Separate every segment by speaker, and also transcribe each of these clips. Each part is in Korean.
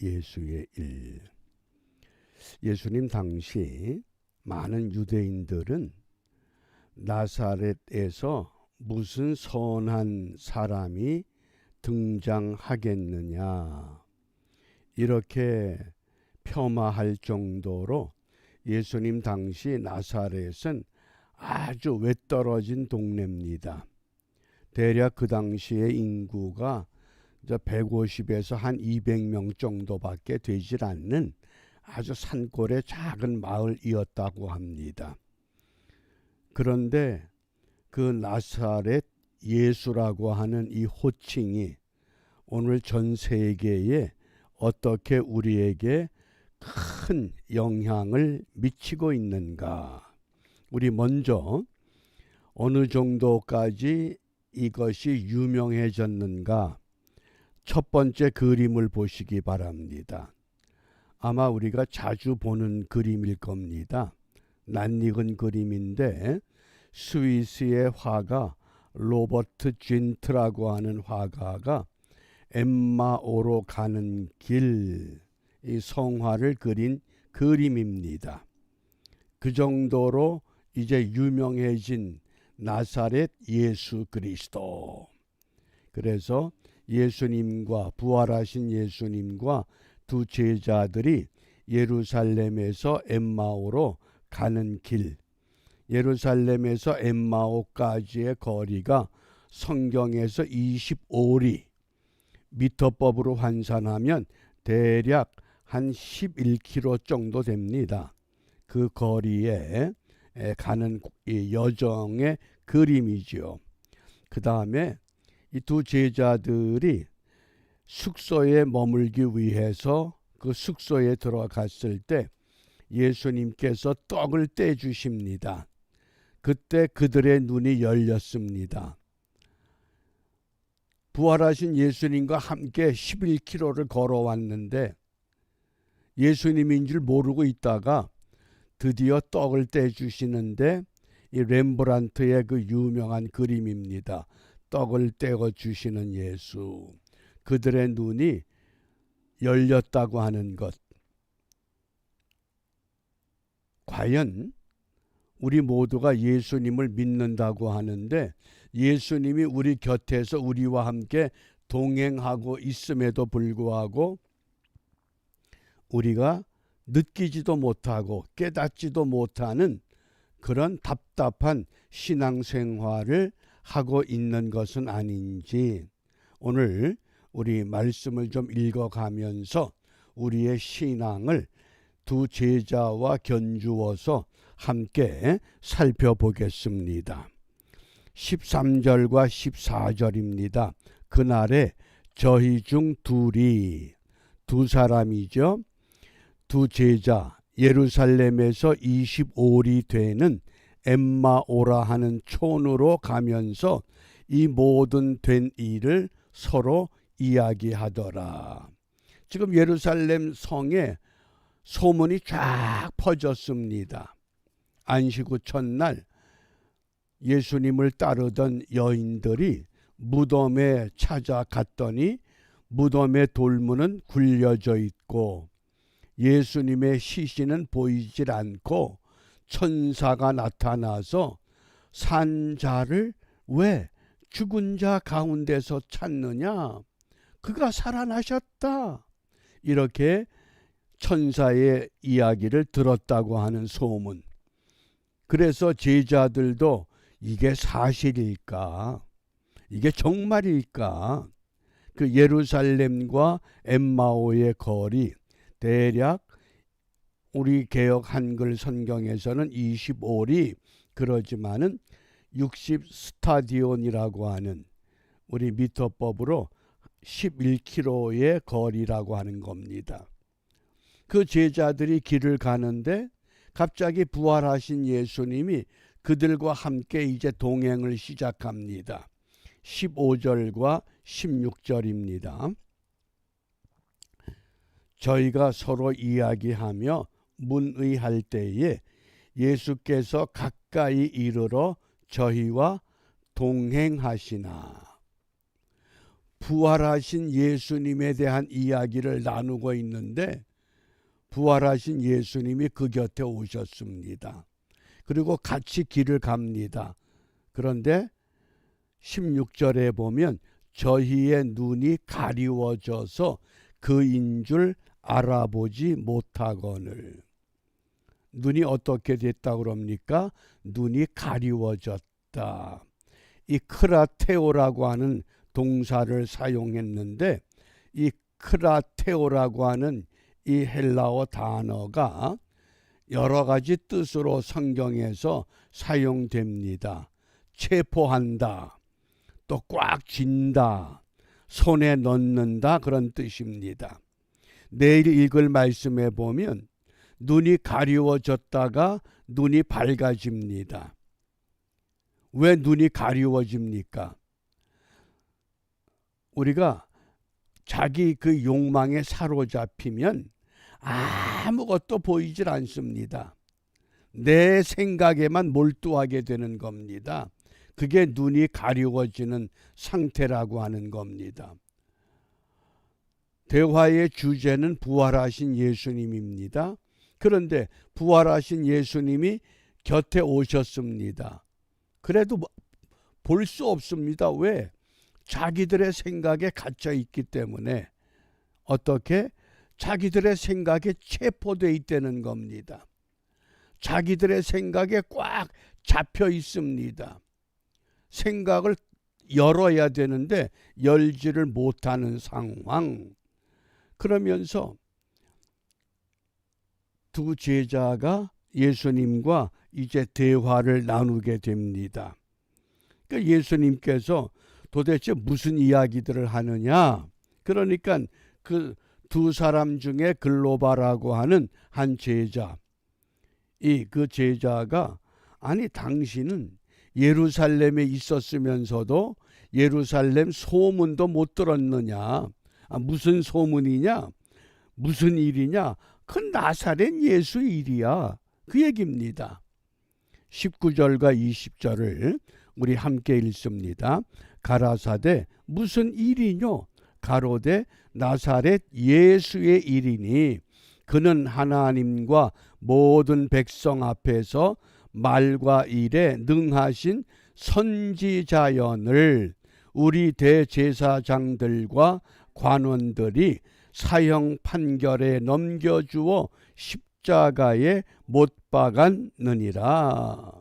Speaker 1: 예수의 일. 예수님 당시 많은 유대인들은 나사렛에서 무슨 선한 사람이 등장하겠느냐 이렇게 폄하할 정도로 예수님 당시 나사렛은 아주 외떨어진 동네입니다. 대략 그 당시의 인구가 150에서 한 200명 정도밖에 되질 않는 아주 산골의 작은 마을이었다고 합니다. 그런데 그 나사렛 예수라고 하는 이 호칭이 오늘 전 세계에 어떻게 우리에게 큰 영향을 미치고 있는가? 우리 먼저 어느 정도까지 이것이 유명해졌는가? 첫 번째 그림을 보시기 바랍니다. 아마 우리가 자주 보는 그림일 겁니다. 낯익은 그림인데 스위스의 화가 로버트 진트라고 하는 화가가 엠마오로 가는 길, 이 성화를 그린 그림입니다. 그 정도로 이제 유명해진 나사렛 예수 그리스도. 그래서 예수님과 부활하신 예수님과 두 제자들이 예루살렘에서 엠마오로 가는 길, 예루살렘에서 엠마오까지의 거리가 성경에서 25리, 미터법으로 환산하면 대략 한 11km 정도 됩니다. 그 거리에 가는 이 여정의 그림이지요. 그 다음에 이 두 제자들이 숙소에 머물기 위해서 그 숙소에 들어갔을 때 예수님께서 떡을 떼주십니다. 그때 그들의 눈이 열렸습니다. 부활하신 예수님과 함께 11km를 걸어왔는데 예수님인 줄 모르고 있다가 드디어 떡을 떼주시는데 이 렘브란트의 그 유명한 그림입니다. 떡을 떼어 주시는 예수. 그들의 눈이 열렸다고 하는 것. 과연 우리 모두가 예수님을 믿는다고 하는데 예수님이 우리 곁에서 우리와 함께 동행하고 있음에도 불구하고 우리가 느끼지도 못하고 깨닫지도 못하는 그런 답답한 신앙생활을 하고 있는 것은 아닌지 오늘 우리 말씀을 좀 읽어가면서 우리의 신앙을 두 제자와 견주어서 함께 살펴보겠습니다. 13절과 14절입니다. 그날에 저희 중 둘이, 두 사람이죠. 두 제자, 예루살렘에서 25리 되는 엠마오라 하는 촌으로 가면서 이 모든 된 일을 서로 이야기하더라. 지금 예루살렘 성에 소문이 쫙 퍼졌습니다. 안식 후 첫날 예수님을 따르던 여인들이 무덤에 찾아갔더니 무덤의 돌문은 굴려져 있고 예수님의 시신은 보이질 않고 천사가 나타나서 산 자를 왜 죽은 자 가운데서 찾느냐? 그가 살아나셨다. 이렇게 천사의 이야기를 들었다고 하는 소문. 그래서 제자들도 이게 사실일까? 이게 정말일까? 그 예루살렘과 엠마오의 거리 대략 우리 개역 한글 성경에서는 25리 그러지만은 60 스타디온이라고 하는 우리 미터법으로 11km의 거리라고 하는 겁니다. 그 제자들이 길을 가는데 갑자기 부활하신 예수님이 그들과 함께 이제 동행을 시작합니다. 15절과 16절입니다. 저희가 서로 이야기하며 문의할 때에 예수께서 가까이 이르러 저희와 동행하시나. 부활하신 예수님에 대한 이야기를 나누고 있는데 부활하신 예수님이 그 곁에 오셨습니다. 그리고 같이 길을 갑니다. 그런데 16절에 보면 저희의 눈이 가리워져서 그인 줄 알아보지 못하거늘. 눈이 어떻게 됐다고 그럽니까? 눈이 가리워졌다. 이 크라테오라고 하는 동사를 사용했는데 이 크라테오라고 하는 이 헬라어 단어가 여러 가지 뜻으로 성경에서 사용됩니다. 체포한다, 또 꽉 쥔다, 손에 넣는다, 그런 뜻입니다. 내일 읽을 말씀에 보면 눈이 가리워졌다가 눈이 밝아집니다. 왜 눈이 가리워집니까? 우리가 자기 그 욕망에 사로잡히면 아무것도 보이질 않습니다. 내 생각에만 몰두하게 되는 겁니다. 그게 눈이 가리워지는 상태라고 하는 겁니다. 대화의 주제는 부활하신 예수님입니다. 그런데 부활하신 예수님이 곁에 오셨습니다. 그래도 볼 수 없습니다. 왜? 자기들의 생각에 갇혀 있기 때문에. 어떻게? 자기들의 생각에 체포되어 있다는 겁니다. 자기들의 생각에 꽉 잡혀 있습니다. 생각을 열어야 되는데 열지를 못하는 상황. 그러면서 두 제자가 예수님과 이제 대화를 나누게 됩니다. 그러니까 예수님께서 도대체 무슨 이야기들을 하느냐? 그러니까 그 두 사람 중에 글로바라고 하는 한 제자, 그 제자가 아니 당신은 예루살렘에 있었으면서도 예루살렘 소문도 못 들었느냐? 무슨 소문이냐? 무슨 일이냐? 그 나사렛 예수 일이야. 그 얘기입니다. 19절과 20절을 우리 함께 읽습니다. 가라사대 무슨 일이뇨? 가로되 나사렛 예수의 일이니 그는 하나님과 모든 백성 앞에서 말과 일에 능하신 선지자연을 우리 대제사장들과 관원들이 사형 판결에 넘겨주어 십자가에 못 박았느니라.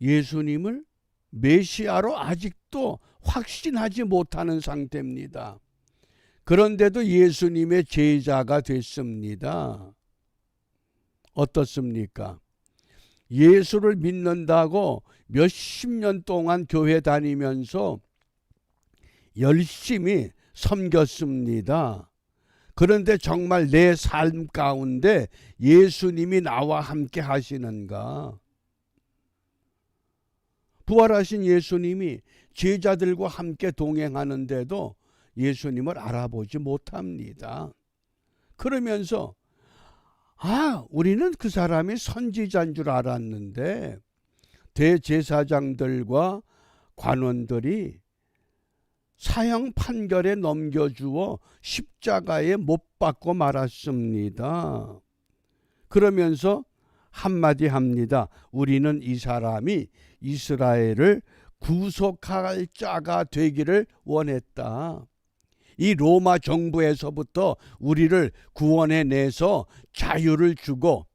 Speaker 1: 예수님을 메시아로 아직도 확신하지 못하는 상태입니다. 그런데도 예수님의 제자가 됐습니다. 어떻습니까? 예수를 믿는다고 몇십 년 동안 교회 다니면서 열심히 섬겼습니다. 그런데 정말 내 삶 가운데 예수님이 나와 함께 하시는가? 부활하신 예수님이 제자들과 함께 동행하는데도 예수님을 알아보지 못합니다. 그러면서 우리는 그 사람이 선지자인 줄 알았는데 대제사장들과 관원들이 사형 판결에 넘겨주어 십자가에 못 박고 말았습니다. 그러면서 한마디 합니다. 우리는 이 사람이 이스라엘을 구속할 자가 되기를 원했다. 이 로마 정부에서부터 우리를 구원해내서 자유를 주고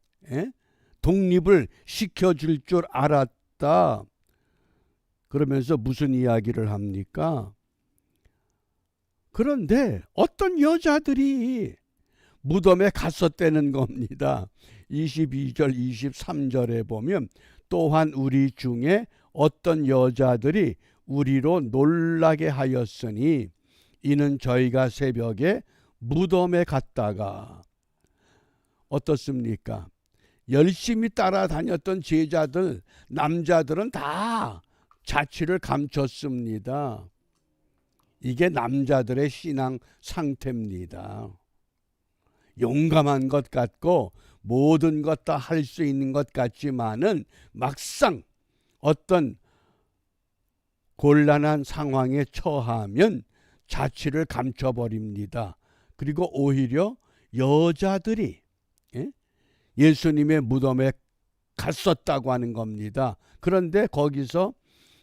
Speaker 1: 독립을 시켜줄 줄 알았다. 그러면서 무슨 이야기를 합니까? 그런데 어떤 여자들이 무덤에 갔었다는 겁니다. 22절 23절에 보면 또한 우리 중에 어떤 여자들이 우리로 놀라게 하였으니 이는 저희가 새벽에 무덤에 갔다가 어떻습니까? 열심히 따라다녔던 제자들, 남자들은 다 자취를 감췄습니다. 이게 남자들의 신앙 상태입니다. 용감한 것 같고 모든 것 다 할 수 있는 것 같지만은 막상 어떤 곤란한 상황에 처하면 자취를 감춰버립니다. 그리고 오히려 여자들이 예수님의 무덤에 갔었다고 하는 겁니다. 그런데 거기서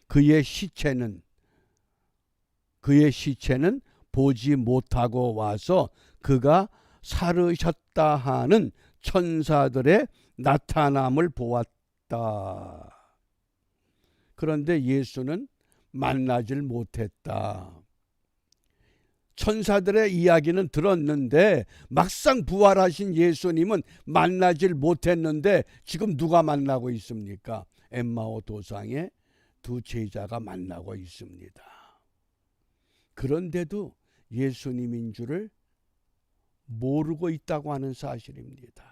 Speaker 1: 그의 시체는 보지 못하고 와서 그가 살으셨다 하는 천사들의 나타남을 보았다. 그런데 예수는 만나질 못했다. 천사들의 이야기는 들었는데 막상 부활하신 예수님은 만나질 못했는데 지금 누가 만나고 있습니까? 엠마오 도상에 두 제자가 만나고 있습니다. 그런데도 예수님인 줄을 모르고 있다고 하는 사실입니다.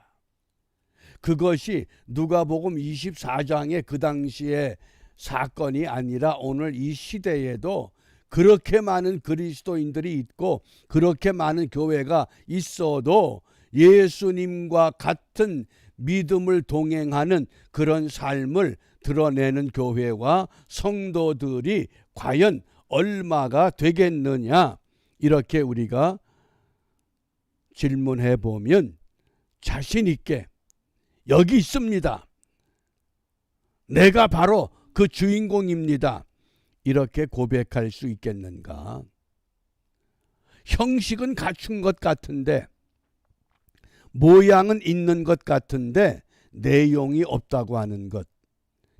Speaker 1: 그것이 누가복음 24장의 그 당시의 사건이 아니라 오늘 이 시대에도 그렇게 많은 그리스도인들이 있고 그렇게 많은 교회가 있어도 예수님과 같은 믿음을 동행하는 그런 삶을 드러내는 교회와 성도들이 과연 얼마가 되겠느냐, 이렇게 우리가 질문해 보면 자신 있게 여기 있습니다, 내가 바로 그 주인공입니다, 이렇게 고백할 수 있겠는가? 형식은 갖춘 것 같은데, 모양은 있는 것 같은데 내용이 없다고 하는 것,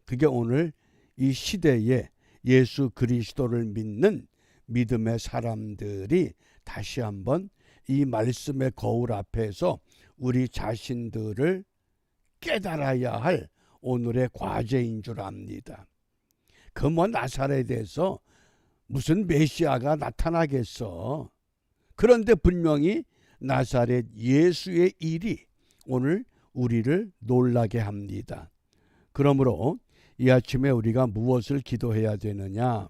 Speaker 1: 그게 오늘 이 시대에 예수 그리스도를 믿는 믿음의 사람들이 다시 한번 이 말씀의 거울 앞에서 우리 자신들을 깨달아야 할 오늘의 과제인 줄 압니다. 그 뭐 나사렛에서 무슨 메시아가 나타나겠어. 그런데 분명히 나사렛 예수의 일이 오늘 우리를 놀라게 합니다. 그러므로 이 아침에 우리가 무엇을 기도해야 되느냐?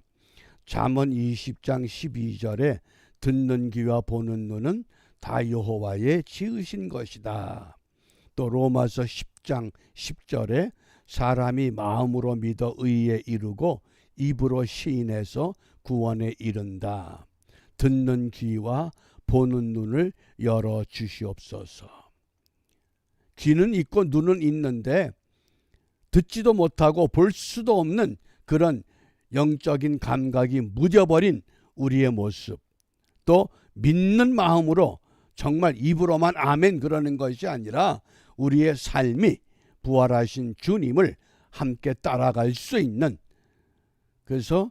Speaker 1: 잠언 20장 12절에 듣는 귀와 보는 눈은 다 여호와의 지으신 것이다. 또 로마서 10장 10절에 사람이 마음으로 믿어 의에 이르고 입으로 시인해서 구원에 이른다. 듣는 귀와 보는 눈을 열어 주시옵소서. 귀는 있고 눈은 있는데 듣지도 못하고 볼 수도 없는 그런 영적인 감각이 무뎌버린 우리의 모습, 또 믿는 마음으로 정말 입으로만 아멘 그러는 것이 아니라 우리의 삶이 부활하신 주님을 함께 따라갈 수 있는, 그래서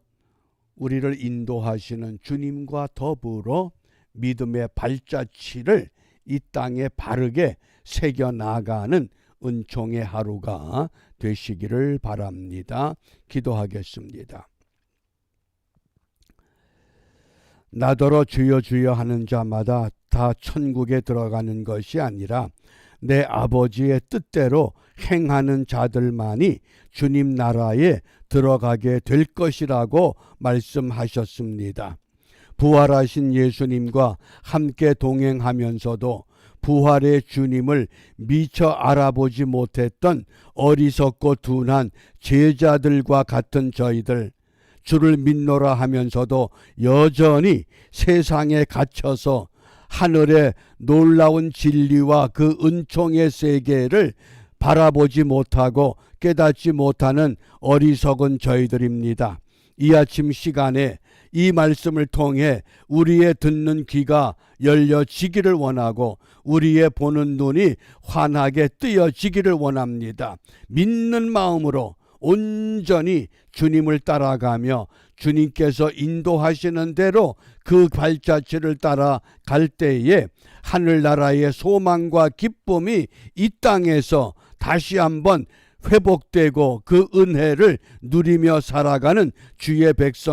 Speaker 1: 우리를 인도하시는 주님과 더불어 믿음의 발자취를 이 땅에 바르게 새겨나가는 은총의 하루가 되시기를 바랍니다. 기도하겠습니다. 나더러 주여 주여 하는 자마다 다 천국에 들어가는 것이 아니라 내 아버지의 뜻대로 행하는 자들만이 주님 나라에 들어가게 될 것이라고 말씀하셨습니다. 부활하신 예수님과 함께 동행하면서도 부활의 주님을 미처 알아보지 못했던 어리석고 둔한 제자들과 같은 저희들, 주를 믿노라 하면서도 여전히 세상에 갇혀서 하늘의 놀라운 진리와 그 은총의 세계를 바라보지 못하고 깨닫지 못하는 어리석은 저희들입니다. 이 아침 시간에 이 말씀을 통해 우리의 듣는 귀가 열려지기를 원하고 우리의 보는 눈이 환하게 뜨여지기를 원합니다. 믿는 마음으로 온전히 주님을 따라가며 주님께서 인도하시는 대로 그 발자취를 따라갈 때에 하늘나라의 소망과 기쁨이 이 땅에서 다시 한번 회복되고 그 은혜를 누리며 살아가는 주의 백성